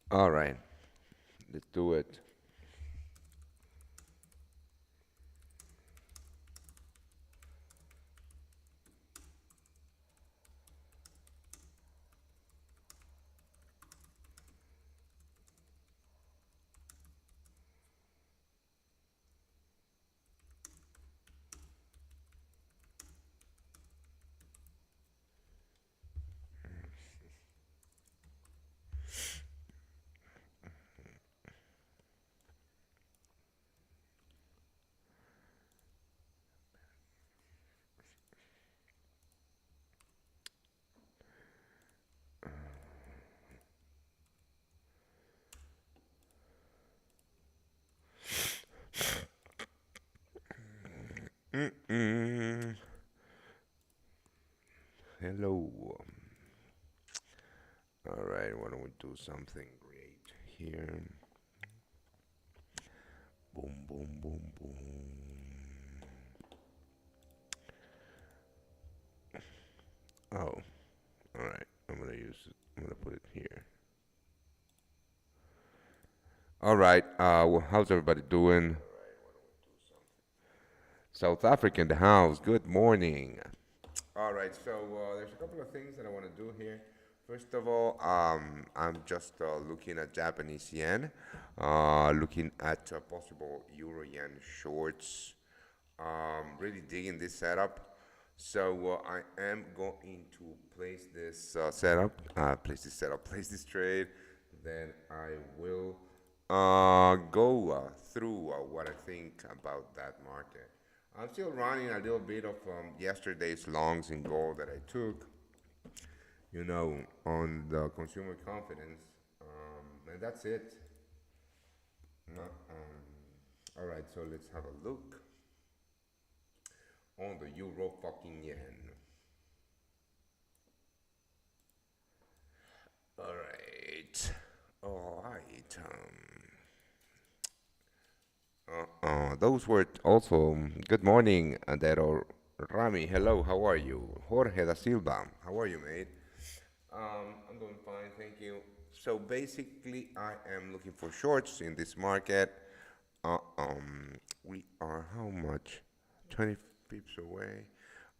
All right, let's do it. Mm-mm. Hello. All right, why don't we do something great here? Boom, boom, boom, boom. Oh, all right. I'm gonna use it. I'm gonna put it here. All right. Well, how's everybody doing? South Africa in the house. Good morning. All right, so there's a couple of things that I want to do here. First of all, I'm just looking at Japanese yen, looking at possible euro yen shorts. Really digging this setup. So I am going to place this place this trade. Then I will go through what I think about that market. I'm still running a little bit of yesterday's longs in gold that I took, on the consumer confidence, and that's it. All right, so let's have a look on the euro fucking yen. All right, all right. Those were also good morning, Adero Rami. Hello, how are you? Jorge da Silva, how are you, mate? I'm doing fine, thank you. So basically, I am looking for shorts in this market. We are how much? 20 pips away.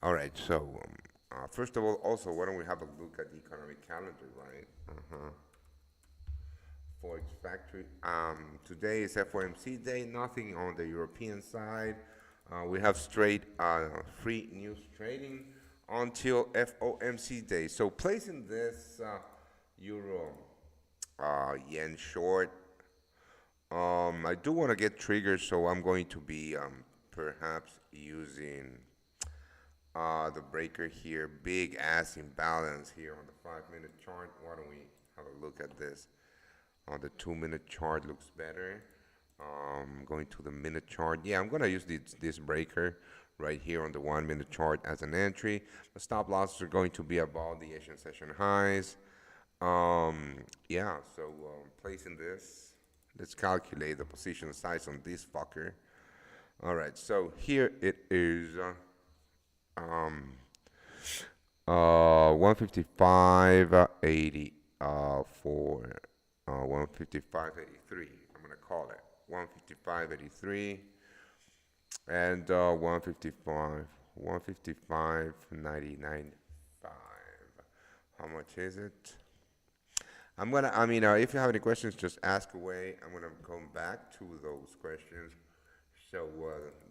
All right. So first of all, also, why don't we have a look at the economic calendar, right? Forex factory. Today is FOMC day. Nothing on the European side. We have straight free news trading until FOMC day. So placing this euro yen short. I do want to get triggers, so I'm going to be perhaps using the breaker here. Big ass imbalance here on the 5 minute chart. Why don't we have a look at this? On the 2 minute chart looks better. Going to the minute chart. Yeah, I'm gonna use this breaker right here on the 1 minute chart as an entry. The stop losses are going to be above the Asian session highs. Yeah, so placing this. Let's calculate the position size on this fucker. All right, so here it is. Um, 155.80 for 155.83. I'm gonna call it 155.83 and 155.99.5. How much is it? If you have any questions, just ask away. I'm gonna come back to those questions. So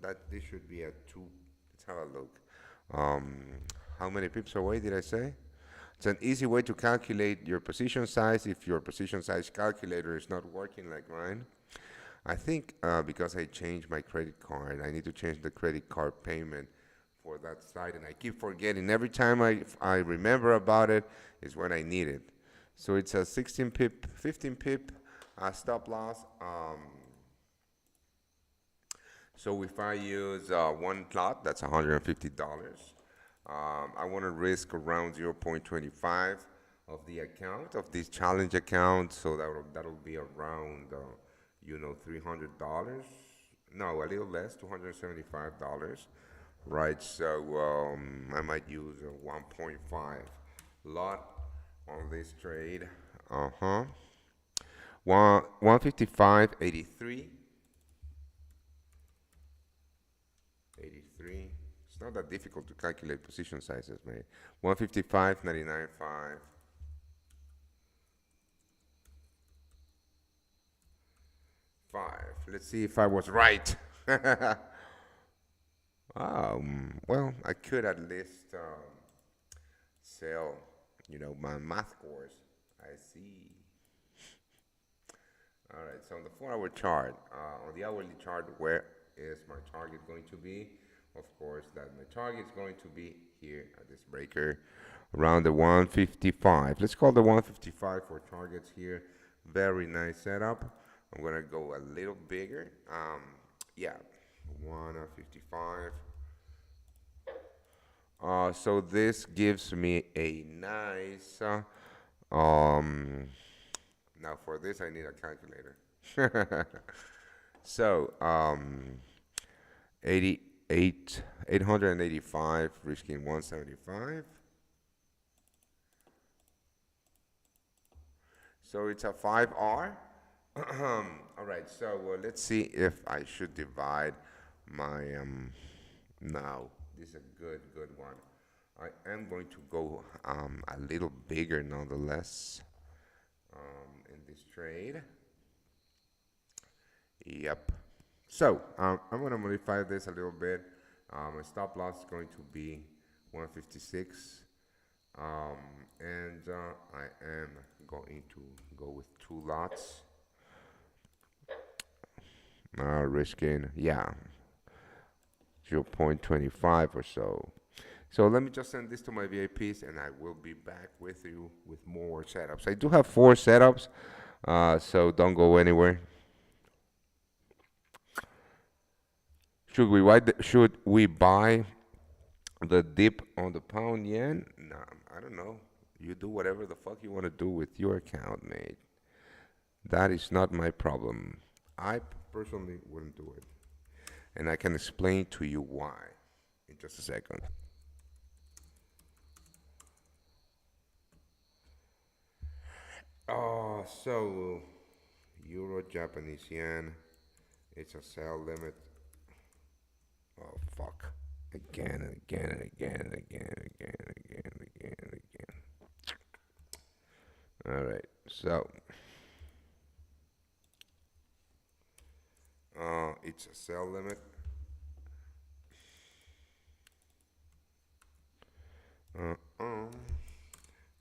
that this should be a two. Let's have a look. Um, how many pips away did I say? It's an easy way to calculate your position size if your position size calculator is not working like mine. I think because I changed my credit card, I need to change the credit card payment for that site, and I keep forgetting. Every time I remember about it is when I need it. So it's a 16 pip, 15 pip stop loss. So if I use one plot, that's $150. I want to risk around 0.25 of the account of this challenge account, so that'll be around $300. No, a little less, $275. Right. So I might use a 1.5 lot on this trade. Uh huh. 155.83. 83. It's not that difficult to calculate position sizes, mate. 155.99.5. 5. Let's see if I was right. Well, I could at least sell, my math course. I see. All right, so on the 4-hour chart, on the hourly chart, where is my target going to be? Of course, that my target is going to be here at this breaker, around the 155. Let's call the 155 for targets here. Very nice setup. I'm gonna go a little bigger. Yeah, 155. So this gives me a nice. Now for this I need a calculator. So 885, risking 175. So it's a 5R. All right, so let's see if I should divide my, now, this is a good one. I am going to go a little bigger nonetheless in this trade. Yep. So I'm going to modify this a little bit. My stop loss is going to be 156. And I am going to go with 2 lots. Risking, yeah, 0.25 or so. So let me just send this to my VIPs and I will be back with you with more setups. I do have 4 setups, so don't go anywhere. Should we buy the dip on the pound yen? Nah, I don't know. You do whatever the fuck you want to do with your account, mate. That is not my problem. I personally wouldn't do it. And I can explain to you why in just a second. So Euro Japanese yen, it's a sell limit. Oh fuck. Again and again and again and again and again and again and again and again. Alright, so it's a sell limit.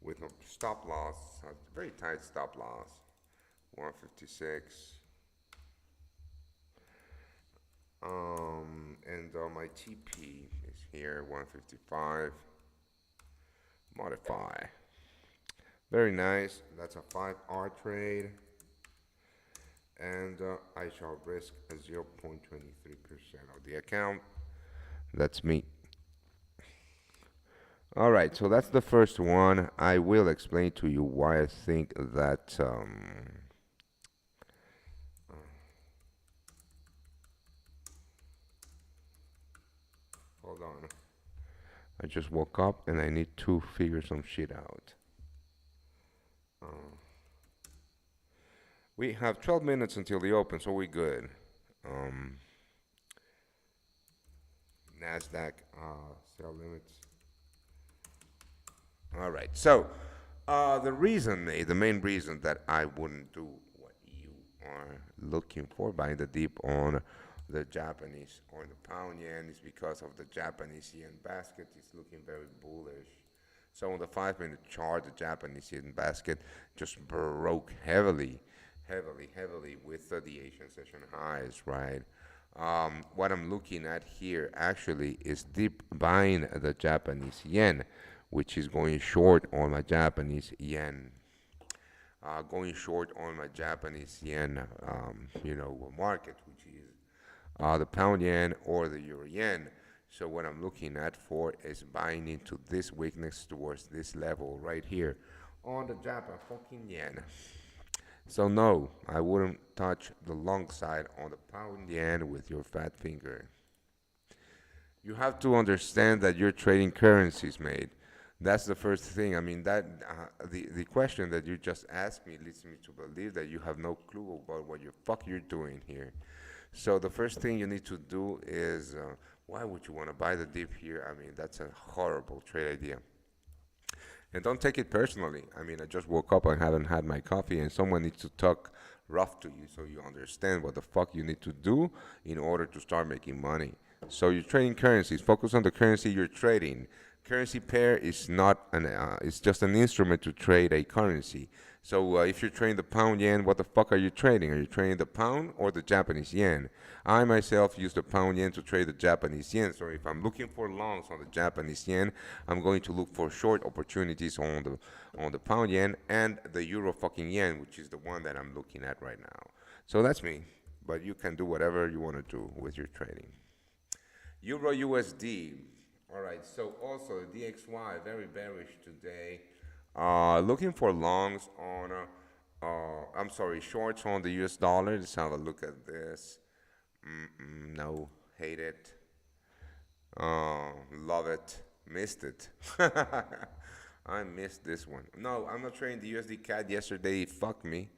With a stop loss, a very tight stop loss, 156. And my TP is here, 155. Modify. Very nice. That's a 5R trade. And I shall risk a 0.23% of the account. That's me. All right, so that's the first one. I will explain to you why I think that hold on. I just woke up and I need to figure some shit out. We have 12 minutes until the open, so we're good. NASDAQ sell limits. All right, so the main reason that I wouldn't do what you are looking for, buying the dip on the Japanese or the pound yen, is because of the Japanese yen basket is looking very bullish. So on the 5-minute chart, the Japanese yen basket just broke heavily with the Asian session highs, right? What I'm looking at here actually is deep buying the Japanese yen, which is going short on my Japanese yen. Going short on my Japanese yen, market, which is the pound yen or the euro yen. So what I'm looking at for is buying into this weakness towards this level right here on the Japan fucking yen. So no, I wouldn't touch the long side on the pound yen with your fat finger. You have to understand that you're trading currencies, mate. That's the first thing. I mean, the question that you just asked me leads me to believe that you have no clue about what the fuck you're doing here. So the first thing you need to do is, why would you want to buy the dip here? I mean, that's a horrible trade idea. And don't take it personally. I mean, I just woke up and haven't had my coffee, and someone needs to talk rough to you so you understand what the fuck you need to do in order to start making money. So you're trading currencies. Focus on the currency you're trading. Currency pair is not it's just an instrument to trade a currency. So if you're trading the pound yen, what the fuck are you trading? Are you trading the pound or the Japanese yen? I myself use the pound yen to trade the Japanese yen. So if I'm looking for longs on the Japanese yen, I'm going to look for short opportunities on the pound yen and the euro fucking yen, which is the one that I'm looking at right now. So that's me. But you can do whatever you want to do with your trading. Euro USD. All right. So also DXY very bearish today. Looking for longs on. I'm sorry, shorts on the US dollar. Let's have a look at this. No, hate it. Love it. Missed it. I missed this one. No, I'm not trading the USD CAD yesterday. It fucked me,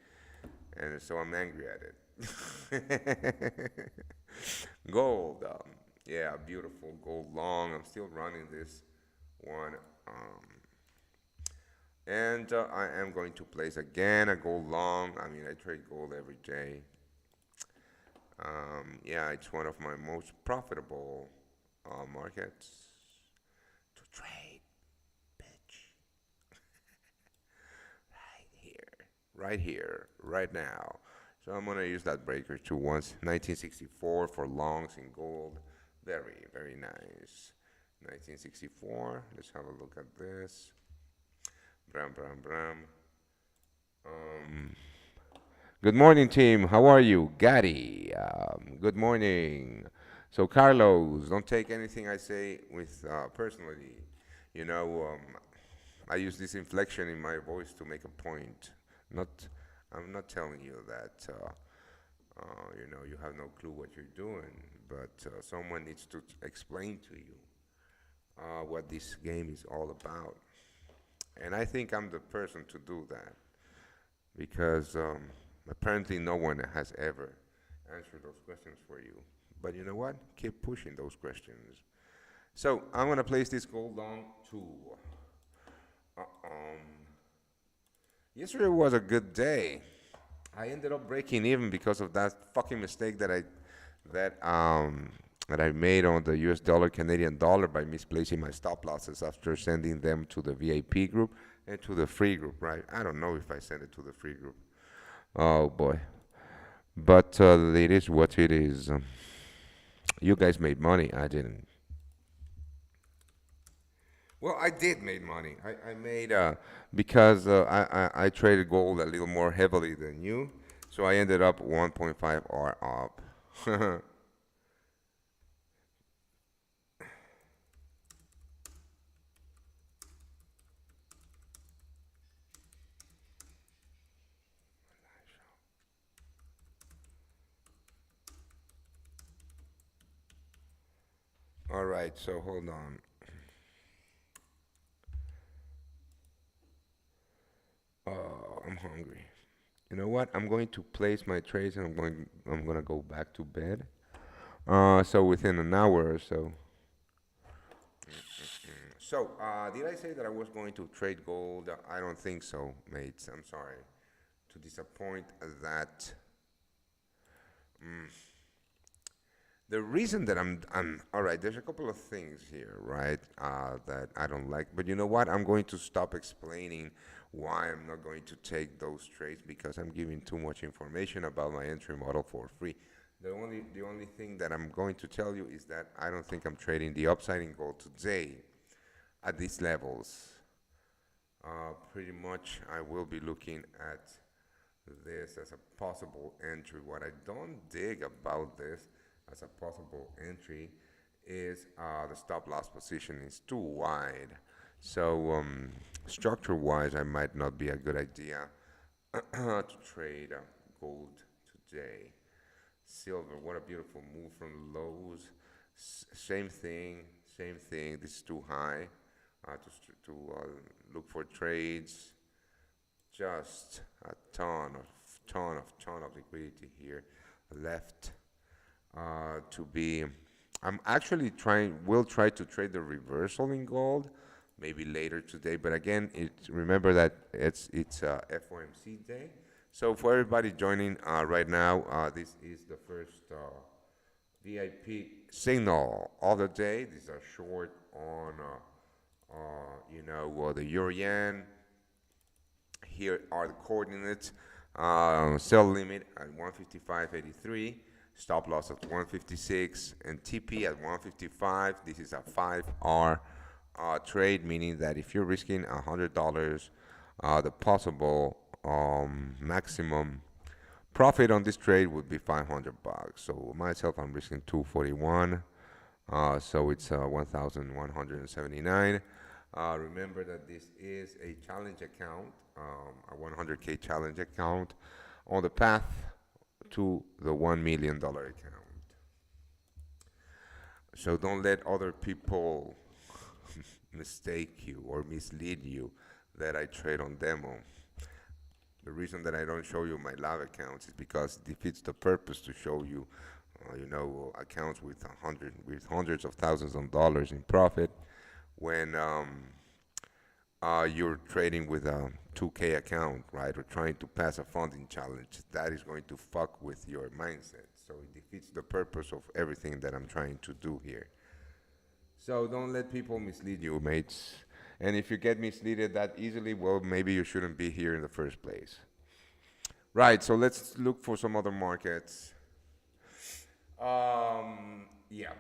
and so I'm angry at it. Gold. Yeah, beautiful gold long. I'm still running this one. Um, and I am going to place again a gold long. I mean, I trade gold every day. Yeah, it's one of my most profitable markets to trade, bitch. Right here, right now. So I'm gonna use that breaker to once 1964 for longs in gold. Very, very nice. 1964. Let's have a look at this. Bram, bram, bram. Um, Good morning, team. How are you? Gary. Good morning. So, Carlos, don't take anything I say with personally. You know, I use this inflection in my voice to make a point. Not, I'm not telling you that you know you have no clue what you're doing, but someone needs to explain to you what this game is all about. And I think I'm the person to do that because apparently no one has ever answered those questions for you. But you know what? Keep pushing those questions. So I'm gonna place this gold long to. Yesterday was a good day. I ended up breaking even because of that fucking mistake that I made on the US dollar Canadian dollar by misplacing my stop losses after sending them to the VIP group and to the free group, right? I don't know if I sent it to the free group. Oh boy. But it is what it is. You guys made money. I didn't. Well, I did make money. I made because I traded gold a little more heavily than you, so I ended up 1.5 R up. All right, so hold on. I'm hungry. You know what? I'm going to place my trades and I'm gonna go back to bed. So within an hour or so. So, did I say that I was going to trade gold? I don't think so, mates. I'm sorry to disappoint that. The reason that I'm all right, there's a couple of things here, right, that I don't like. But you know what? I'm going to stop explaining why I'm not going to take those trades because I'm giving too much information about my entry model for free. The only thing that I'm going to tell you is that I don't think I'm trading the upside in gold today at these levels. Pretty much, I will be looking at this as a possible entry. What I don't dig about this as a possible entry is the stop loss position is too wide. So structure-wise, I might not be a good idea to trade gold today. Silver, what a beautiful move from the lows. Same thing, same thing. This is too high. to look for trades. Just a ton of liquidity here left to be. I'm actually trying. Will try to trade the reversal in gold, maybe later today. But again, remember that it's FOMC day. So for everybody joining right now, this is the first VIP signal of the day. These are short on the euro yen. Here are the coordinates. Sell limit at 155.83, stop loss at 156, and TP at 155. This is a 5R trade, meaning that if you're risking $100, the possible maximum profit on this trade would be 500 bucks. So myself, I'm risking 241. So it's 1,179. Remember that this is a challenge account, a 100K challenge account on the path to the $1 million account. So don't let other people mistake you or mislead you that I trade on demo. The reason that I don't show you my live accounts is because it defeats the purpose to show you, accounts with hundreds of thousands of dollars in profit when you're trading with a 2K account, right, or trying to pass a funding challenge. That is going to fuck with your mindset. So it defeats the purpose of everything that I'm trying to do here. So don't let people mislead you, mates. And if you get misled that easily, well, maybe you shouldn't be here in the first place. Right, so let's look for some other markets. Yeah.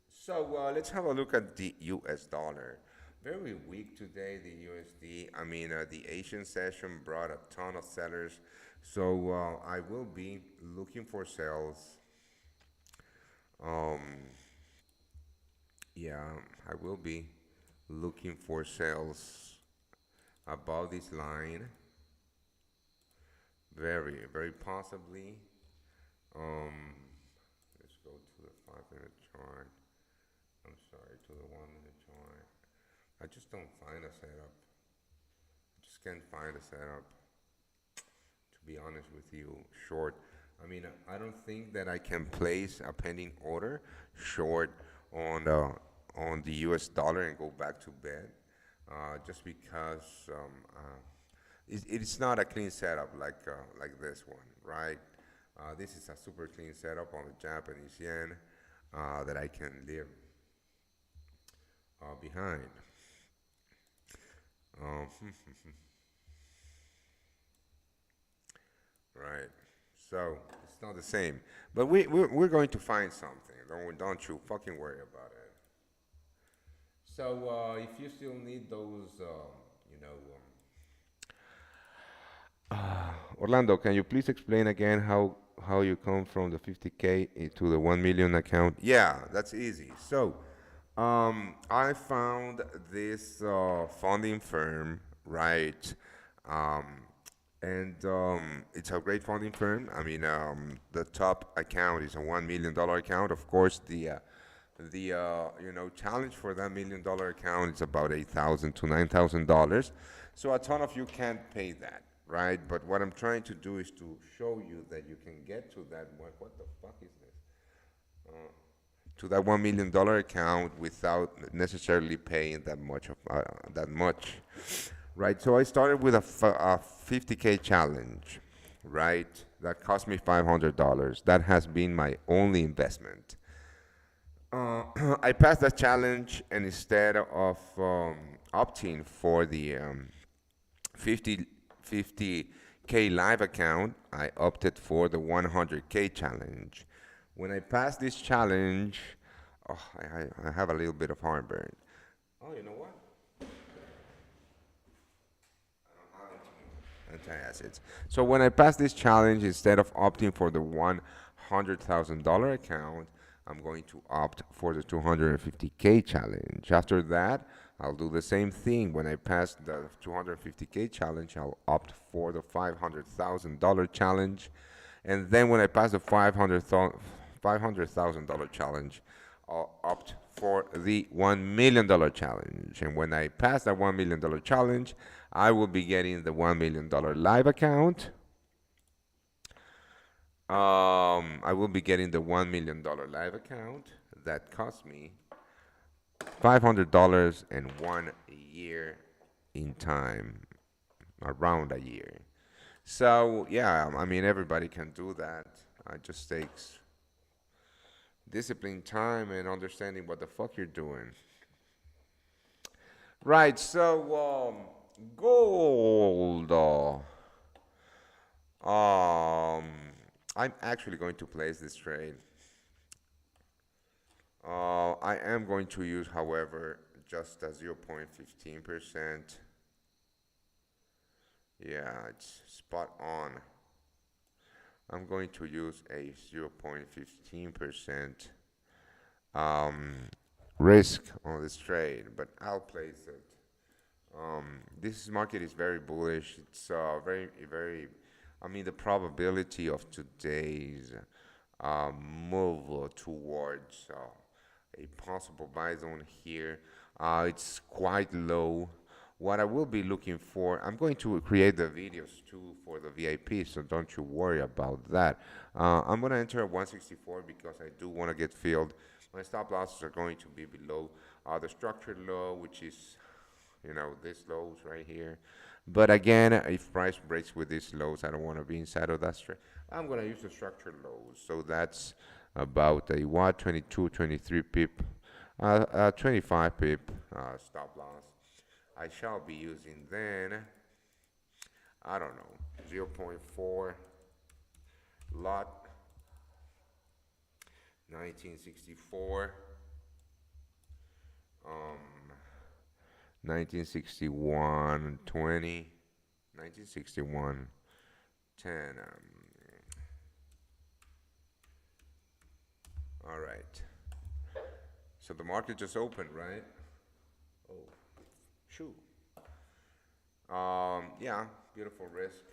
So let's have a look at the US dollar. Very weak today, the USD. I mean, the Asian session brought a ton of sellers. So I will be looking for sales. Yeah, I will be looking for sales above this line. Very possibly. Let's go to the 5-minute chart. I'm sorry, to the 1-minute chart. I just don't find a setup. I just can't find a setup. To be honest with you, short. I mean, I don't think that I can place a pending order short on the U.S. dollar and go back to bed, just because it's not a clean setup like this one, right? This is a super clean setup on the Japanese yen that I can leave behind. Right. So it's not the same, but we're going to find something. Don't you fucking worry about it. So if you still need those, Orlando, can you please explain again how you come from the 50K to the 1 million account? Yeah, that's easy. So I found this funding firm, right? Um, and it's a great funding firm. I mean, the top account is a $1 million account. Of course, the challenge for that $1 million account is about $8,000 to $9,000. So a ton of you can't pay that, right? But what I'm trying to do is to show you that you can get to that. What the fuck is this? To that $1 million account without necessarily paying that much, right? So I started with a 50K challenge, right? That cost me $500. That has been my only investment. I passed that challenge, and instead of opting for the 50K live account, I opted for the 100K challenge. When I passed this challenge, I have a little bit of heartburn. Oh, you know what? Anti-acids. So when I passed this challenge, instead of opting for the $100,000 account, I'm going to opt for the 250K challenge. After that, I'll do the same thing. When I pass the 250K challenge, I'll opt for the $500,000 challenge. And then when I pass the $500,000 challenge, I'll opt for the $1 million challenge. And when I pass that $1 million challenge, I will be getting the $1 million live account. I will be getting the $1 million live account that cost me $500 and 1 year in time, around a year. So yeah, I mean everybody can do that. It just takes discipline, time, and understanding what the fuck you're doing. Right. So gold. I'm actually going to place this trade. I am going to use, however, just a 0.15%. Yeah, it's spot on. I'm going to use a 0.15% risk on this trade, but I'll place it. This market is very bullish. It's very. I mean, the probability of today's move towards a possible buy zone here, it's quite low. What I will be looking for, I'm going to create the videos too for the VIP, so don't you worry about that. I'm going to enter at 164 because I do want to get filled. My stop losses are going to be below the structured low, which is, this lows right here. But again, if price breaks with these lows, I don't want to be inside of that straight. I'm going to use the structured lows. So that's about a what, 22, 23 pip, 25 pip stop loss. I shall be using then, I don't know, zero point 0.4 lot 1964, 1961 20, 1961 10. All right. So the market just opened, right? Oh, shoot. Yeah, beautiful risk.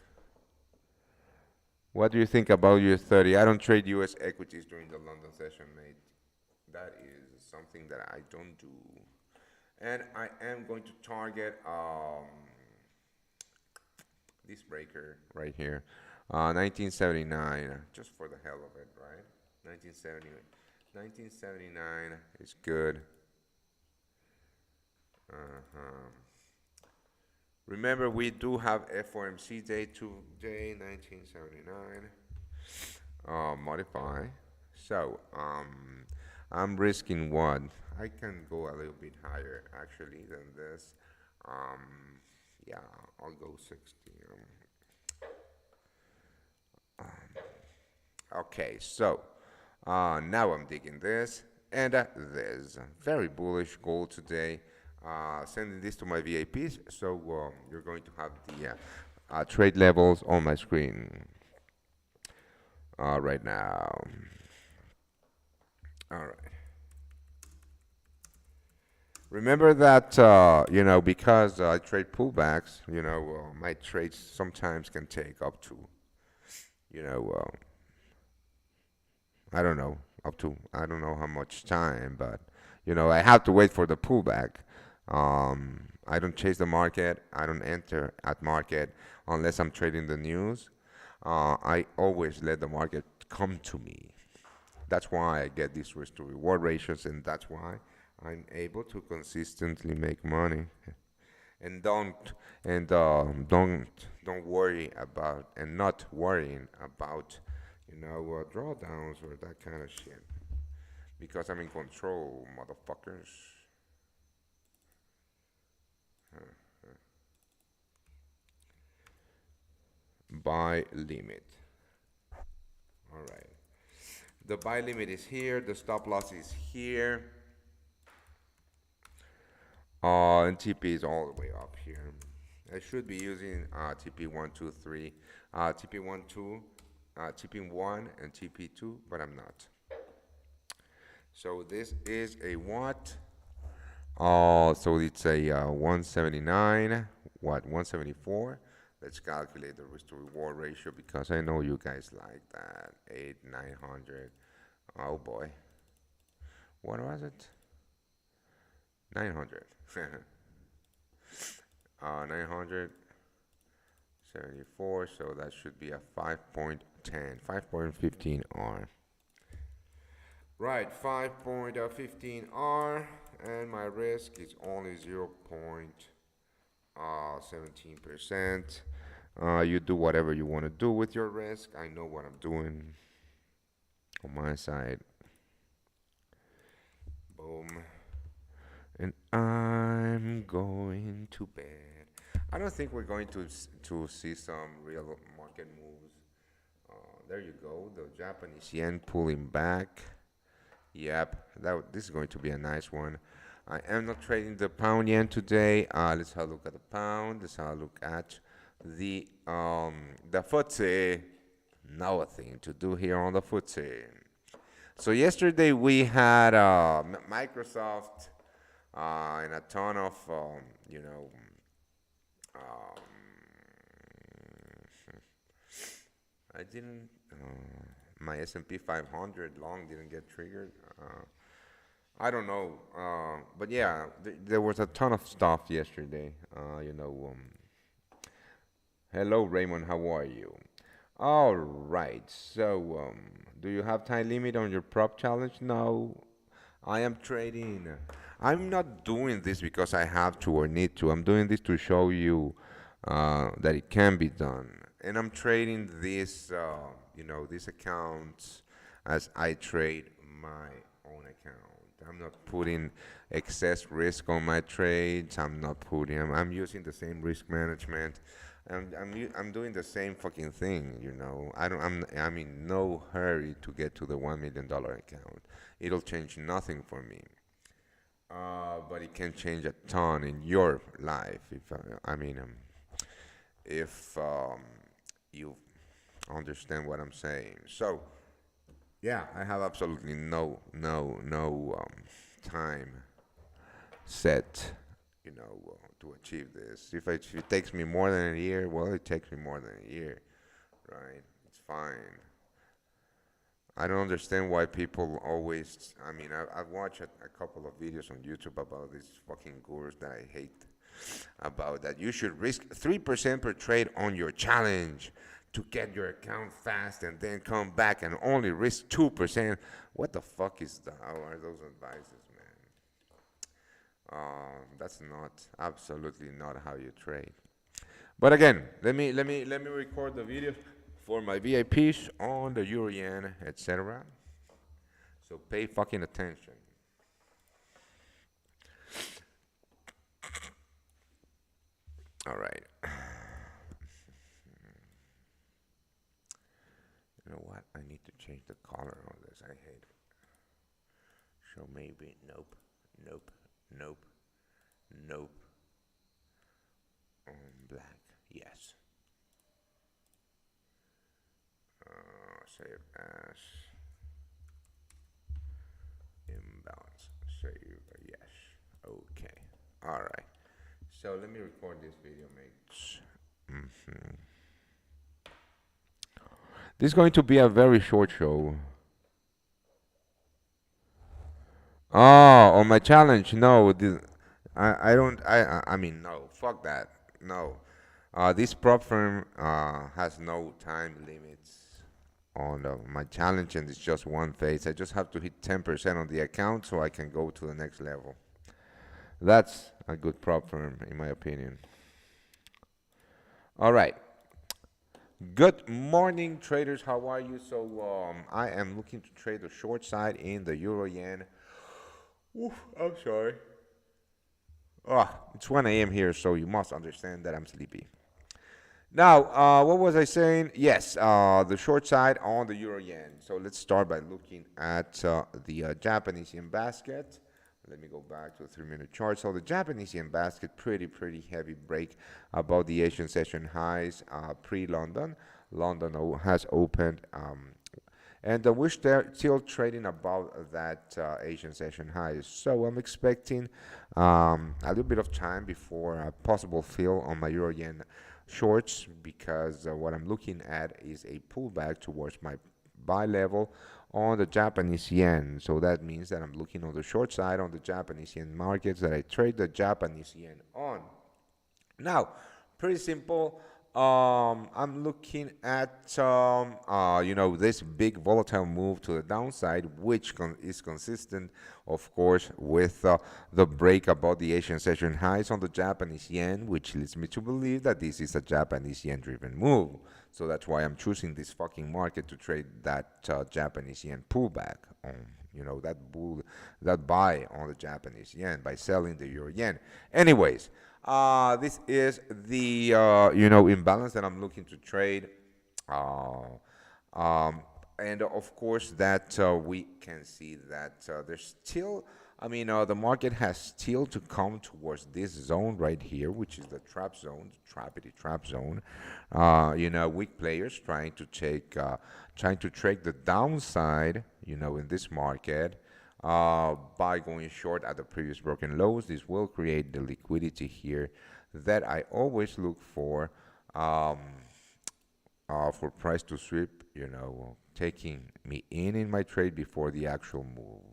What do you think about US 30? I don't trade US equities during the London session, mate. That is something that I don't do. And I am going to target this breaker right here, 1979, just for the hell of it, right? 1970, 1979 is good. Uh-huh. Remember, we do have FOMC day today, 1979. Modify. So, I'm risking what? I can go a little bit higher actually than this. Yeah, I'll go 60. Okay, so now I'm digging this and this. Very bullish gold today. Sending this to my VIPs, so you're going to have the trade levels on my screen right now. All right. Remember that, because I trade pullbacks, my trades sometimes can take up to, you know, I don't know how much time, but, I have to wait for the pullback. I don't chase the market. I don't enter at market unless I'm trading the news. I always let the market come to me. That's why I get these risk to reward ratios, and that's why I'm able to consistently make money. And don't worry about, and not worrying about, drawdowns or that kind of shit, because I'm in control, motherfuckers. Buy limit. All right. The buy limit is here. The stop loss is here. And TP is all the way up here. I should be using TP 1, 2, 3, TP 1, 2, TP 1, and TP 2, but I'm not. So this is a what? So it's a 179. What? 174. Let's calculate the risk to reward ratio because I know you guys like that. 8, 900. Oh boy. What was it? 900. 974, so that should be a 5.10, 5.15 R. Right, 5.15 R, and my risk is only 0.17%. You do whatever you want to do with your risk. I know what I'm doing on my side. Boom. And I'm going to bed. I don't think we're going to see some real market moves. There you go, the Japanese yen pulling back. Yep, this is going to be a nice one. I am not trading the pound yen today. Let's have a look at the pound. Let's have a look at the FTSE. Nothing to do here on the FTSE. So yesterday we had Microsoft and a ton of um, I didn't. My S&P 500 long didn't get triggered. I don't know, but yeah, there was a ton of stuff yesterday. Hello Raymond, how are you? All right. So, do you have time limit on your prop challenge? No, I am trading. I'm not doing this because I have to or need to. I'm doing this to show you that it can be done. And I'm trading these accounts as I trade my own account. I'm not putting excess risk on my trades. I'm using the same risk management. I'm doing the same fucking thing, you know. I'm in no hurry to get to the $1 million account. It'll change nothing for me. But it can change a ton in your life if you understand what I'm saying. So yeah, I have absolutely no time set, to achieve this. If it takes me more than a year, well, it takes me more than a year, right? It's fine. I don't understand why people always. I've watched a couple of videos on YouTube about these fucking gurus that I hate. About that, you should risk 3% per trade on your challenge to get your account fast, and then come back and only risk 2%. What the fuck how are those advices, man? That's not absolutely not how you trade. But again, let me record the video for my VIPs on the Euro Yen, etc. So pay fucking attention. All right. You know what? I need to change the color on this. I hate it. So maybe nope, nope, nope. Black. Yes. Save as imbalance. Save yes. Okay. All right. So let me record this video, mates. This is going to be a very short show. Oh, on my challenge, no. I don't. No. Fuck that. No. This prop firm has no time limits on my challenge, and it's just one phase. I just have to hit 10% on the account so I can go to the next level. That's a good prop firm, in my opinion. All right. Good morning, traders. How are you? So I am looking to trade the short side in the Euro Yen. Oof, I'm sorry. It's 1 a.m. here, so you must understand that I'm sleepy. Now, what was I saying? Yes, the short side on the Euro Yen. So let's start by looking at the Japanese yen basket. Let me go back to the 3-minute chart. So the Japanese yen basket, pretty heavy break above the Asian session highs pre-London. London has opened, and we're still trading above that Asian session highs. So I'm expecting a little bit of time before a possible fill on my Euro Yen shorts, because what I'm looking at is a pullback towards my buy level on the Japanese yen. So that means that I'm looking on the short side on the Japanese yen markets that I trade the Japanese yen on. Now, pretty simple. I'm looking at this big volatile move to the downside, which is consistent, of course, with the break above the Asian session highs on the Japanese yen, which leads me to believe that this is a Japanese yen-driven move. So that's why I'm choosing this fucking market to trade that Japanese yen pullback on, that buy on the Japanese yen by selling the euro yen. Anyways. This is the imbalance that I'm looking to trade, uh, and of course that we can see that there's still, the market has still to come towards this zone right here, which is the trap zone, the trappity trap zone. Weak players trying to trade the downside, in this market by going short at the previous broken lows. This will create the liquidity here that I always look um, for price to sweep, taking me in my trade before the actual move.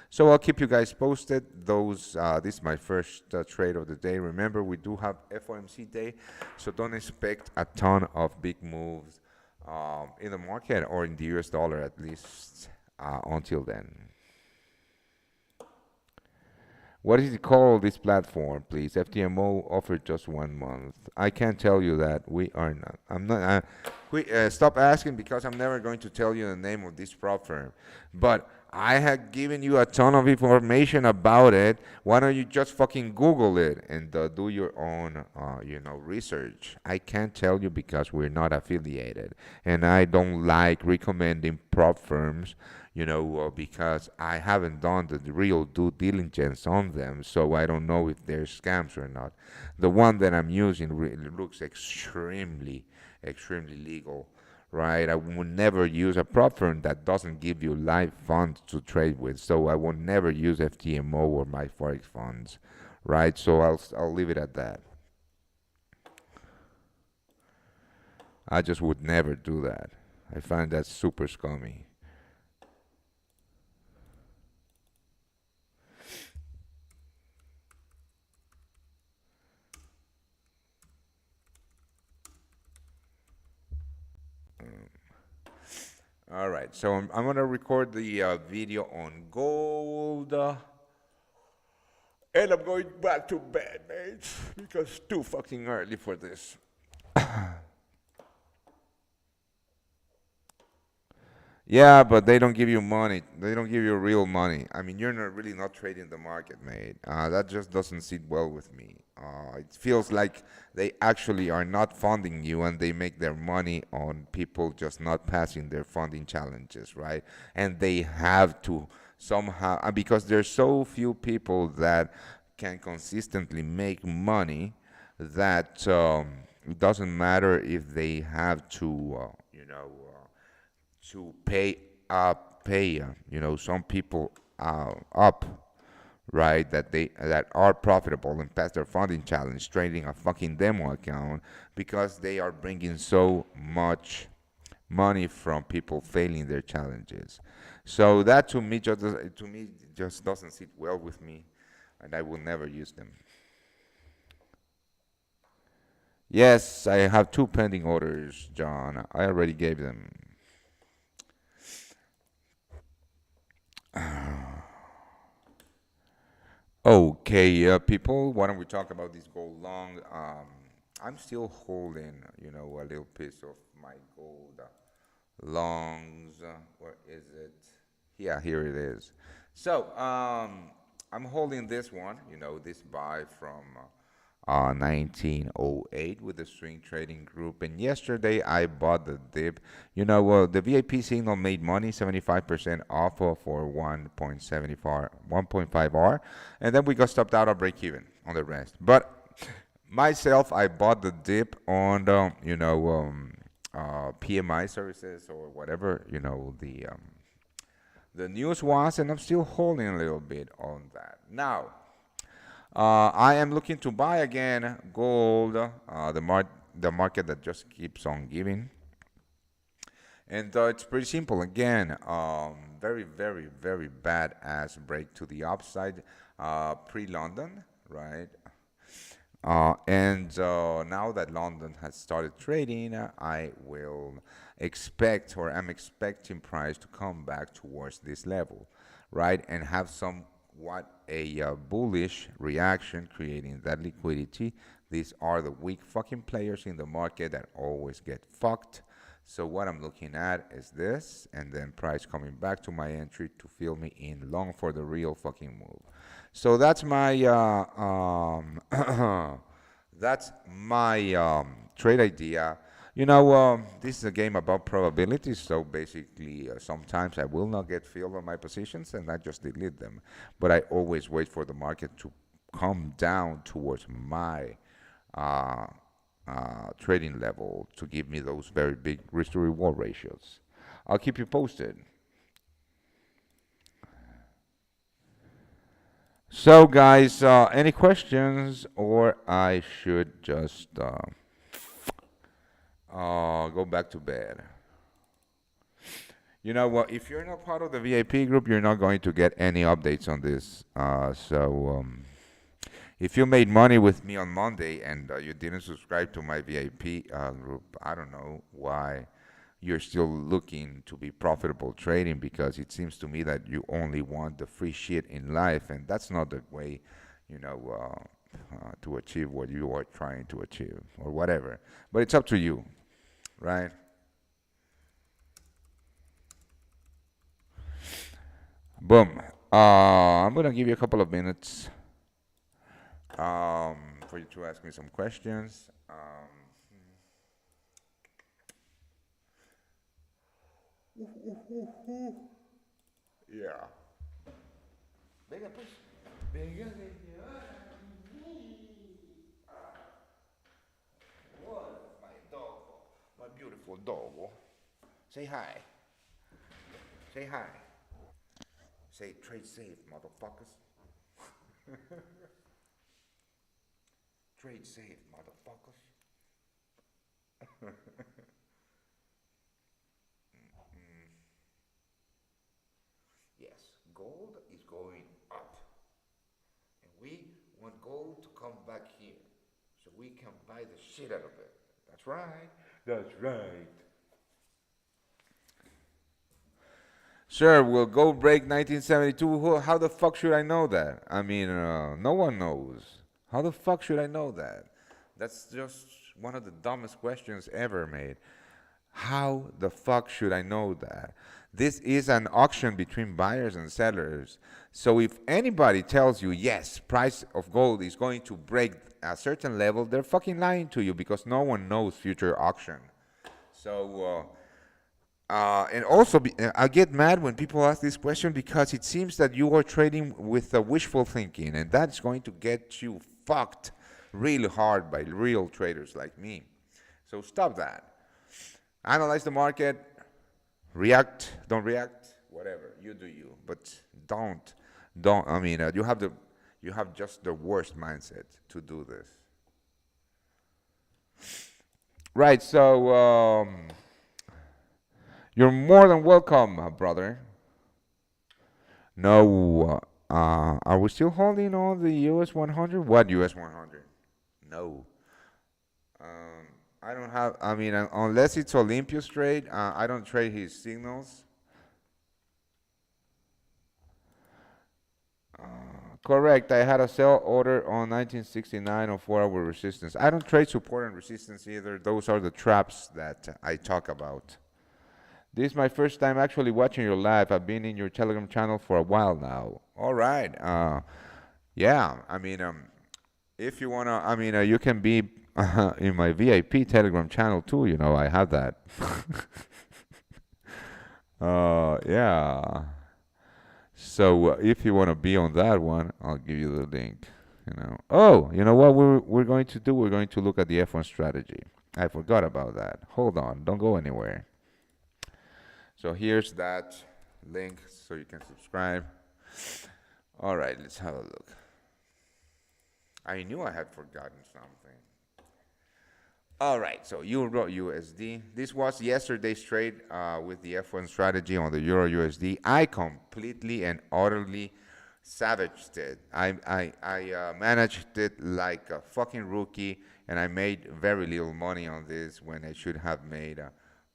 So I'll keep you guys posted. This is my first trade of the day. Remember, we do have FOMC day, so don't expect a ton of big moves in the market or in the US dollar at least until then. What is it called, this platform, please? FTMO offered just 1 month. I can't tell you that. We are not. I'm not. Stop asking because I'm never going to tell you the name of this prop firm. But I have given you a ton of information about it. Why don't you just fucking Google it and do your own, research? I can't tell you because we're not affiliated, and I don't like recommending prop firms because I haven't done the real due diligence on them, so I don't know if they're scams or not. The one that I'm using really looks extremely, extremely legal, right? I would never use a prop firm that doesn't give you live funds to trade with, so I will never use FTMO or my Forex funds, right? So I'll leave it at that. I just would never do that. I find that super scummy. All right, so I'm gonna record the video on gold, and I'm going back to bed, mates, because it's too fucking early for this. Yeah, but they don't give you money. They don't give you real money. I mean, you're not really not trading the market, mate. That just doesn't sit well with me. It feels like they actually are not funding you and they make their money on people just not passing their funding challenges, right? And they have to somehow, because there's so few people that can consistently make money that it doesn't matter if they have to pay some people up, right, that are profitable and pass their funding challenge trading a fucking demo account because they are bringing so much money from people failing their challenges. So that to me just doesn't sit well with me, and I will never use them. Yes, I have two pending orders, John. I already gave them. Okay, people, why don't we talk about this gold long? I'm still holding, a little piece of my gold longs. Where is it? Yeah, here it is. So, I'm holding this one, this buy from 1908 with the swing trading group. And yesterday I bought the dip. The VIP signal made money, 75% off for 1.75 R. And then we got stopped out of break even on the rest. But myself, I bought the dip on the, PMI services or whatever, the news was, and I'm still holding a little bit on that. Now, I am looking to buy again gold, the market that just keeps on giving. And it's pretty simple. Again, very, very, very bad ass break to the upside pre-London, right? And now that London has started trading, I will expect, or I'm expecting price to come back towards this level, right? And have somewhat a bullish reaction, creating that liquidity. These are the weak fucking players in the market that always get fucked. So what I'm looking at is this, and then price coming back to my entry to fill me in long for the real fucking move. So that's my that's my trade idea. This is a game about probabilities, so basically, sometimes I will not get filled on my positions and I just delete them. But I always wait for the market to come down towards my uh, trading level to give me those very big risk to reward ratios. I'll keep you posted. So, guys, any questions, or I should just go back to bed? You know what? If you're not part of the VIP group, you're not going to get any updates on this. So, if you made money with me on Monday and you didn't subscribe to my VIP group, I don't know why you're still looking to be profitable trading, because it seems to me that you only want the free shit in life, and that's not the way, to achieve what you are trying to achieve or whatever. But it's up to you, right? Boom. I'm gonna give you a couple of minutes for you to ask me some questions. Yeah. Venga, pues. Venga, what? My dog. My beautiful dog. Say hi. Say hi. Say trade safe, motherfuckers. Trade safe, motherfuckers. Yes, gold is going up. And we want gold to come back here so we can buy the shit out of it. That's right. That's right. Sure, will gold break 1972? How the fuck should I know that? I mean, no one knows. How the fuck should I know that? That's just one of the dumbest questions ever made. How the fuck should I know that? This is an auction between buyers and sellers. So if anybody tells you, yes, price of gold is going to break a certain level, they're fucking lying to you, because no one knows future auction. And also, I get mad when people ask this question, because it seems that you are trading with wishful thinking, and that's going to get you fucked really hard by real traders like me. So stop that. Analyze the market, react, don't react, whatever. You do you, but don't. I mean, you have just the worst mindset to do this. Right. So. You're more than welcome, brother. No, are we still holding on the US 100? What US 100? No. Um, I don't have, I mean, unless it's Olympus trade, I don't trade his signals. Correct. I had a sell order on 1969 on 4-hour resistance. I don't trade support and resistance either. Those are the traps that I talk about. This is my first time actually watching your live. I've been in your Telegram channel for a while now. All right. Yeah. I mean, if you wanna, I mean, you can be in my VIP Telegram channel too. I have that. Yeah. So if you wanna be on that one, I'll give you the link. Oh, you know what we're going to do? We're going to look at the F1 strategy. I forgot about that. Hold on. Don't go anywhere. So here's that link so you can subscribe. All right, let's have a look. I knew I had forgotten something. All right, so Euro USD. This was yesterday's trade with the F1 strategy on the Euro USD. I completely and utterly savaged it. I managed it like a fucking rookie, and I made very little money on this when I should have made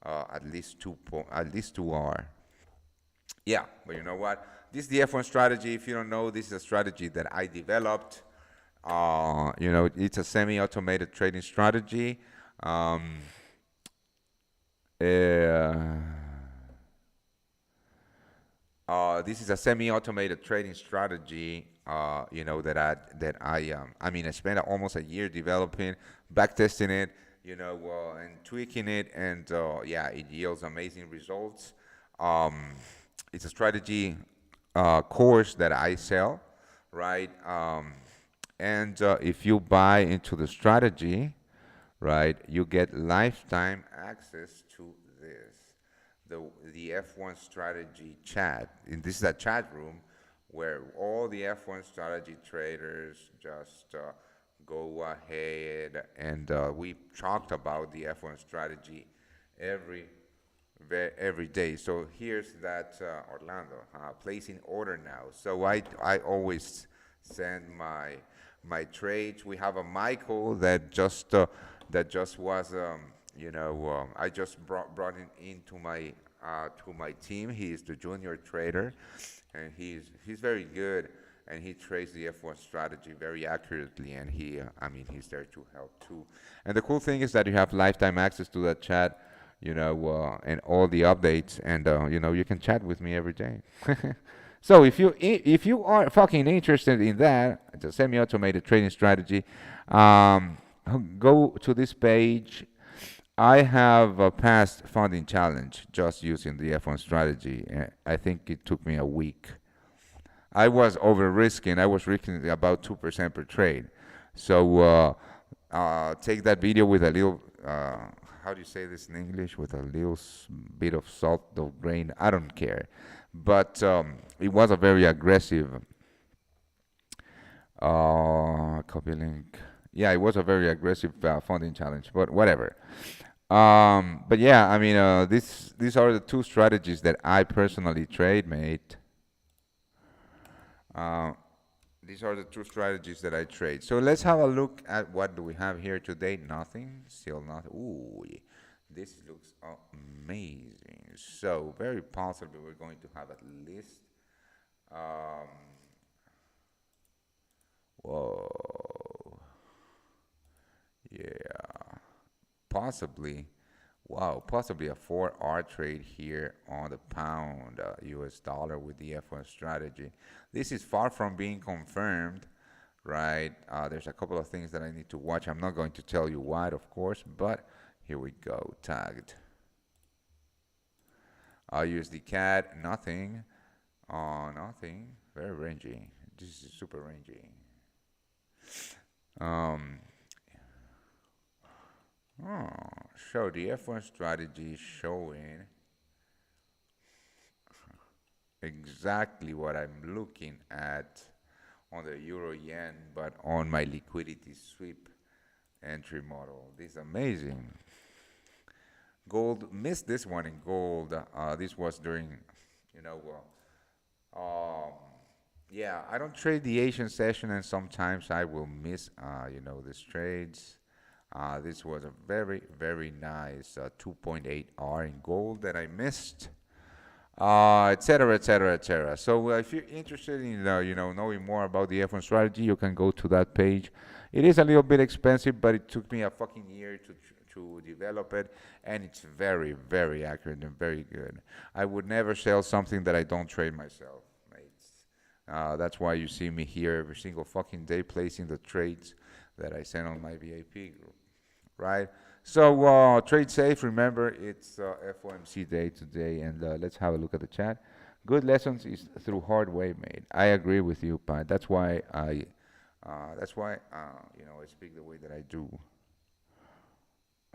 at least 2 R. Yeah, but you know what? This is the F1 strategy. If you don't know, this is a strategy that I developed. It's a semi-automated trading strategy. Um, uh, this is a semi-automated trading strategy. I mean, I spent almost a year developing, backtesting it, and tweaking it, and yeah, it yields amazing results. Um, it's a strategy course that I sell, right? And if you buy into the strategy, right, you get lifetime access to this, the F1 strategy chat. And this is a chat room where all the F1 strategy traders just go ahead and we talked about the F1 strategy every every day. So here's that Orlando placing order now. So I always send my trades. We have a Michael that just was I just brought him into my to my team. He is the junior trader, and he's very good, and he trades the F1 strategy very accurately, and I mean, he's there to help too. And the cool thing is that you have lifetime access to that chat, and all the updates, and you can chat with me every day. So if you are fucking interested in that, it's a semi-automated trading strategy. Um, go to this page. I have a past funding challenge just using the F1 strategy. I think it took me a week. I was over risking. I was risking about 2% per trade. So take that video with a little, how do you say this in English? With a little bit of salt of grain. I don't care. But it was a very aggressive copy link. Yeah, it was a very aggressive funding challenge, but whatever. But yeah, I mean, these are the two strategies that I personally trade, mate. Uh, these are the two strategies that I trade. So let's have a look at what do we have here today. Nothing, still nothing. Ooh, this looks amazing. So very possibly we're going to have at least. Um, whoa, yeah, possibly. Wow, possibly a 4R trade here on the pound US dollar with the F1 strategy. This is far from being confirmed, right? There's a couple of things that I need to watch. I'm not going to tell you what, of course, but here we go. Tagged. I'll use the cat. Nothing. Nothing. Very rangy. This is super rangy. Um, oh, so the F1 strategy is showing exactly what I'm looking at on the euro yen, but on my liquidity sweep entry model. This is amazing. Gold missed this one in gold. This was during, you know, um, yeah, I don't trade the Asian session, and sometimes I will miss, these trades. This was a very, very nice 2.8 R in gold that I missed, et cetera, et cetera, et cetera. So if you're interested in, knowing more about the F1 strategy, you can go to that page. It is a little bit expensive, but it took me a fucking year to develop it, and it's very, very accurate and very good. I would never sell something that I don't trade myself, mates. That's why you see me here every single fucking day placing the trades that I send on my VIP group, right? So trade safe. Remember, it's FOMC day today, and let's have a look at the chat. Good lessons is through hard way, mate. I agree with you, Pat. That's why I speak the way that I do.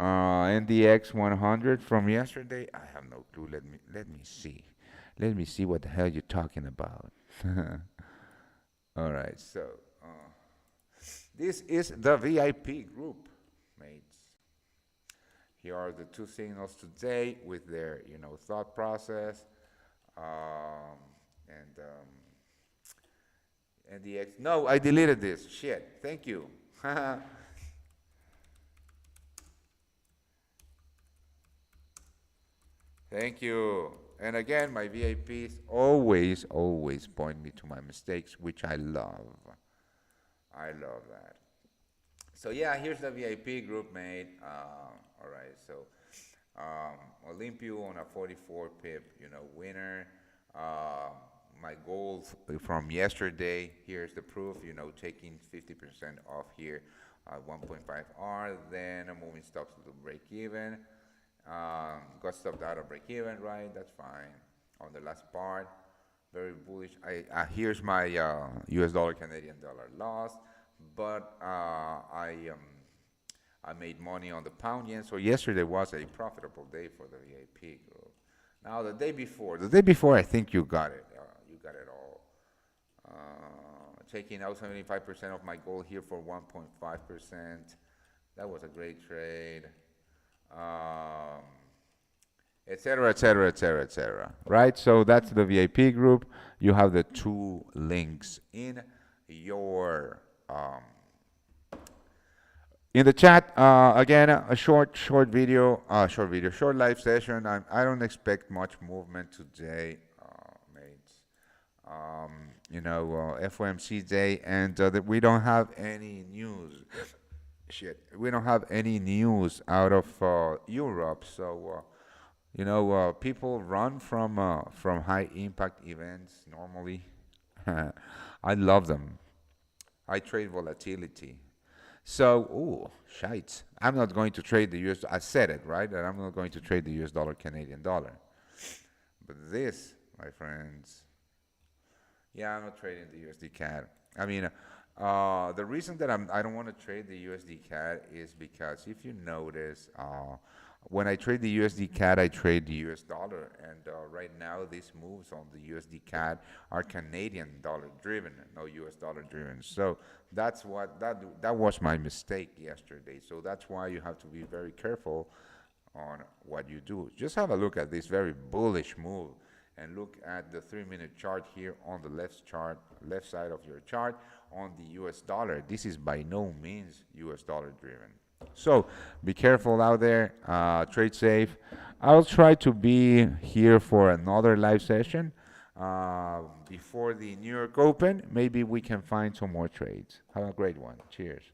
NDX 100 from yesterday. I have no clue. Let me see. Let me see what the hell you're talking about. All right. So this is the VIP group, mates. Here are the two signals today with their, you know, thought process. Um, and the X. No, I deleted this. Shit. Thank you. Thank you. And again, my VIPs always, always point me to my mistakes, which I love. I love that. So yeah, here's the VIP group, mate. All right, so Olympio on a 44 pip, you know, winner. My goal from yesterday, here's the proof, you know, taking 50% off here, 1.5 R, then moving stops to break even. Got stopped out of break even, right? That's fine. On the last part, very bullish. Here's my US dollar Canadian dollar loss, but I made money on the pound yen. So yesterday was a profitable day for the VIP group. Now the day before, I think you got it. You got it all. Taking out 75% of my goal here for 1.5%. That was a great trade. Et cetera, et cetera, et cetera, et cetera. Right? So that's the VIP group. You have the two links in your in the chat. Again, a short live session. I don't expect much movement today, mates. You know, FOMC day, and we don't have any news. Shit, we don't have any news out of Europe, so you know, people run from high impact events normally. I love them. I trade volatility. So, ooh, shite. I'm not going to trade the US. I said it, right? That I'm not going to trade the US dollar, Canadian dollar. But this, my friends, yeah, I'm not trading the USD CAD. I mean, the reason that I don't want to trade the USD CAD is because if you notice, when I trade the USD CAD, I trade the US dollar, and right now these moves on the USD CAD are Canadian dollar driven, no US dollar driven. So that's what that was my mistake yesterday. So that's why you have to be very careful on what you do. Just have a look at this very bullish move, and look at the 3-minute chart here on the left side of your chart on the US dollar. This is by no means US dollar driven. So be careful out there, trade safe. I'll try to be here for another live session before the New York Open. Maybe we can find some more trades. Have a great one. Cheers.